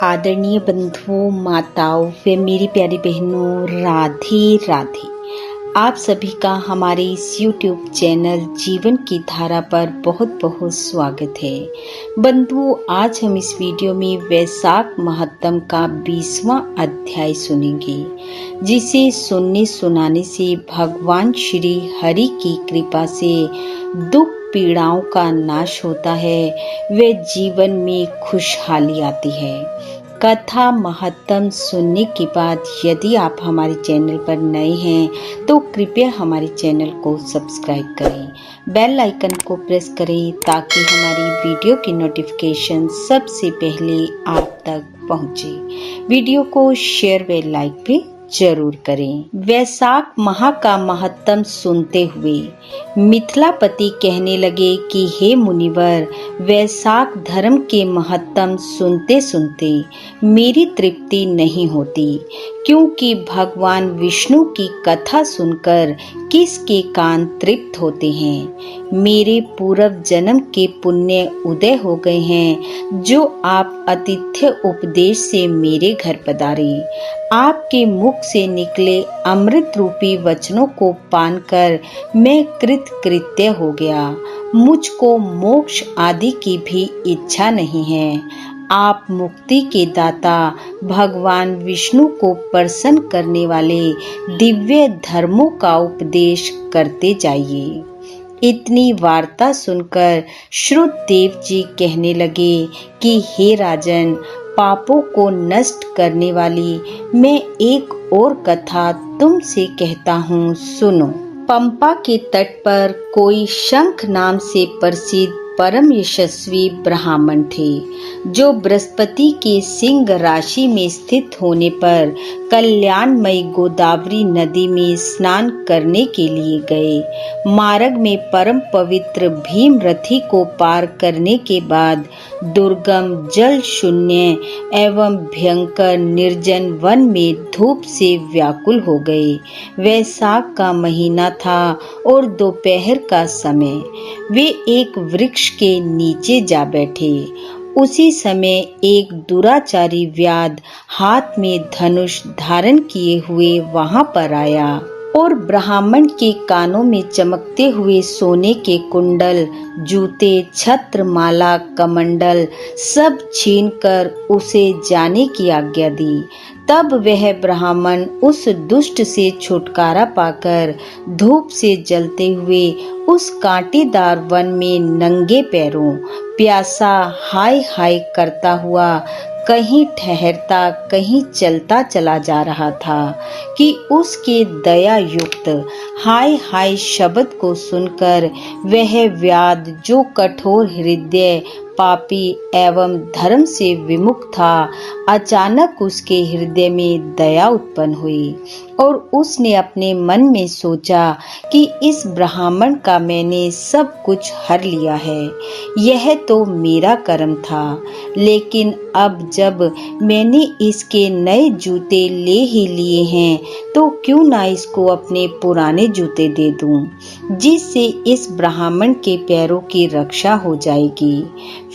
आदरणीय बंधुओं, माताओं व मेरी प्यारी बहनों, राधे राधे। आप सभी का हमारे इस YouTube चैनल जीवन की धारा पर बहुत बहुत स्वागत है। बंधुओं, आज हम इस वीडियो में वैशाख महात्म का 20वां अध्याय सुनेंगे, जिसे सुनने सुनाने से भगवान श्री हरि की कृपा से दुख पीड़ाओं का नाश होता है व जीवन में खुशहाली आती है। कथा महात्म सुनने के बाद यदि आप हमारे चैनल पर नए हैं तो कृपया हमारे चैनल को सब्सक्राइब करें, बेल आइकन को प्रेस करें ताकि हमारी वीडियो की नोटिफिकेशन सबसे पहले आप तक पहुंचे। वीडियो को शेयर व लाइक भी जरूर करें। वैशाख माह का महत्तम सुनते हुए मिथिलापति कहने लगे कि हे मुनिवर, वैशाख धर्म के महत्तम सुनते सुनते मेरी तृप्ति नहीं होती, क्योंकि भगवान विष्णु की कथा सुनकर किसके कान तृप्त होते हैं। मेरे पूर्व जन्म के पुण्य उदय हो गए हैं, जो आप आतिथ्य उपदेश से मेरे घर पधारे। आपके मुख से निकले अमृत रूपी वचनों को पान कर मैं कृतकृत्य हो गया। मुझको मोक्ष आदि की भी इच्छा नहीं है। आप मुक्ति के दाता भगवान विष्णु को प्रसन्न करने वाले दिव्य धर्मों का उपदेश करते जाइए। इतनी वार्ता सुनकर श्रुतदेव जी कहने लगे कि हे राजन, पापों को नष्ट करने वाली मैं एक और कथा तुमसे कहता हूँ, सुनो। पंपा के तट पर कोई शंख नाम से प्रसिद्ध परम यशस्वी ब्राह्मण थे, जो बृहस्पति के सिंह राशि में स्थित होने पर कल्याणमयी गोदावरी नदी में स्नान करने के लिए गए। मार्ग में परम पवित्र भीमरथी को पार करने के बाद दुर्गम जल शून्य एवं भयंकर निर्जन वन में धूप से व्याकुल हो गए। वैशाख का महीना था और दोपहर का समय। वे एक वृक्ष के नीचे जा बैठे। उसी समय एक दुराचारी व्याध हाथ में धनुष धारण किए हुए वहां पर आया और ब्राह्मण के कानों में चमकते हुए सोने के कुंडल, जूते, छत्र, माला, कमंडल सब छीनकर उसे जाने की आज्ञा दी। तब वह ब्राह्मण उस दुष्ट से छुटकारा पाकर धूप से जलते हुए उस कांटेदार वन में नंगे पैरों प्यासा हाय हाय करता हुआ कहीं ठहरता कहीं चलता चला जा रहा था कि उसके दया युक्त हाय हाय शब्द को सुनकर वह व्याध, जो कठोर हृदय, पापी एवं धर्म से विमुख था, अचानक उसके हृदय में दया उत्पन्न हुई और उसने अपने मन में सोचा कि इस ब्राह्मण का मैंने सब कुछ हर लिया है। यह तो मेरा कर्म था, लेकिन अब जब मैंने इसके नए जूते ले ही लिए हैं तो क्यों ना इसको अपने पुराने जूते दे दूं, जिससे इस ब्राह्मण के पैरों की रक्षा हो जाएगी।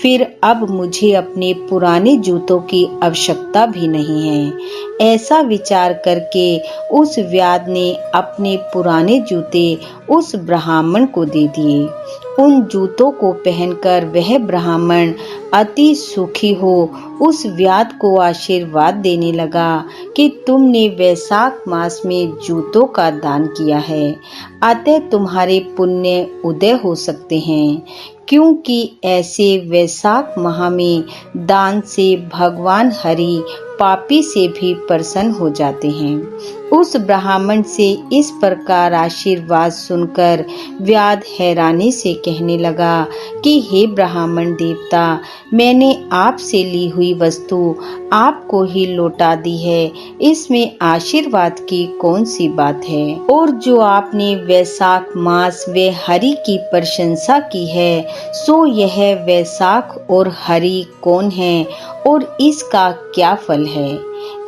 फिर अब मुझे अपने पुराने जूतों की आवश्यकता भी नहीं है। ऐसा विचार करके उस व्याध ने अपने पुराने जूते उस ब्राह्मण को दे दिए। उन जूतों को पहनकर वह ब्राह्मण अति सुखी हो उस व्याध को आशीर्वाद देने लगा कि तुमने वैशाख मास में जूतों का दान किया है, अतः तुम्हारे पुण्य उदय हो सकते हैं, क्योंकि ऐसे वैशाख माह में दान से भगवान हरि पापी से भी प्रसन्न हो जाते हैं। उस ब्राह्मण से इस प्रकार आशीर्वाद सुनकर व्याध हैरानी से कहने लगा कि हे ब्राह्मण देवता, मैंने आपसे ली हुई वस्तु आपको ही लौटा दी है, इसमें आशीर्वाद की कौन सी बात है। और जो आपने वैशाख मास व हरि की प्रशंसा की है, सो यह वैशाख और हरि कौन है और इसका क्या फल है।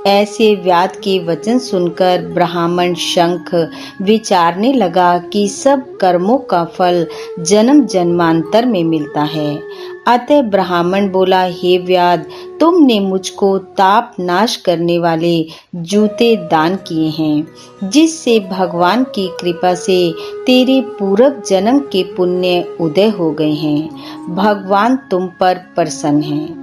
ऐसे व्याध के वचन सुनकर ब्राह्मण शंख विचारने लगा कि सब कर्मों का फल जन्म जन्मांतर में मिलता है। अतः ब्राह्मण बोला, हे व्याध, तुमने मुझको ताप नाश करने वाले जूते दान किए हैं, जिससे भगवान की कृपा से तेरे पूर्व जन्म के पुण्य उदय हो गए हैं। भगवान तुम पर प्रसन्न हैं।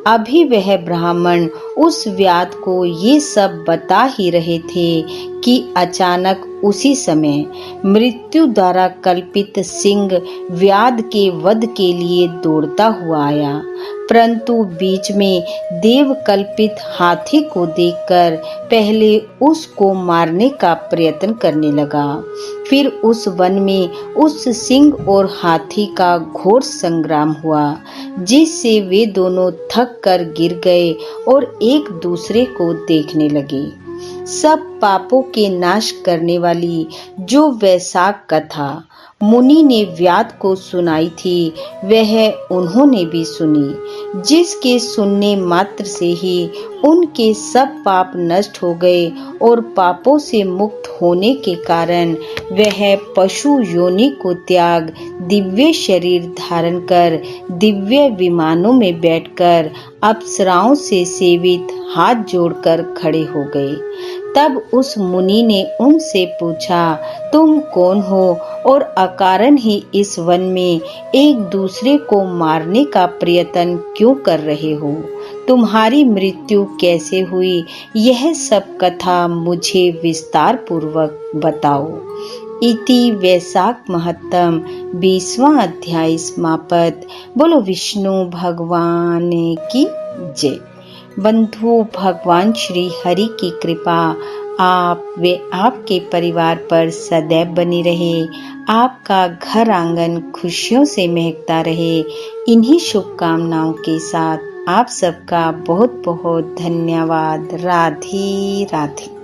अभी वह ब्राह्मण उस व्याध को ये सब बता ही रहे थे कि अचानक उसी समय मृत्यु द्वारा कल्पित सिंह व्याध के वध के लिए दौड़ता हुआ आया, परंतु बीच में देव कल्पित हाथी को देखकर पहले उसको मारने का प्रयत्न करने लगा। फिर उस वन में उस सिंह और हाथी का घोर संग्राम हुआ, जिससे वे दोनों थक कर गिर गए और एक दूसरे को देखने लगे। सब पापों के नाश करने वाली जो वैशाख कथा मुनि ने व्याध को सुनाई थी, वह उन्होंने भी सुनी, जिसके सुनने मात्र से ही उनके सब पाप नष्ट हो गए और पापों से मुक्त होने के कारण वह पशु योनि को त्याग दिव्य शरीर धारण कर दिव्य विमानों में बैठकर अप्सराओं से सेवित हाथ जोड़कर खड़े हो गए। तब उस मुनि ने उनसे पूछा, तुम कौन हो और अकारण ही इस वन में एक दूसरे को मारने का प्रयत्न क्यों कर रहे हो? तुम्हारी मृत्यु कैसे हुई? यह सब कथा मुझे विस्तार पूर्वक बताओ। इति वैशाख महत्तम 20वां अध्याय समाप्त। बोलो विष्णु भगवान की जय। बंधु, भगवान श्री हरि की कृपा आप व आपके परिवार पर सदैव बनी रहे। आपका घर आंगन खुशियों से महकता रहे। इन्हीं शुभकामनाओं के साथ आप सबका बहुत बहुत धन्यवाद। राधे राधे।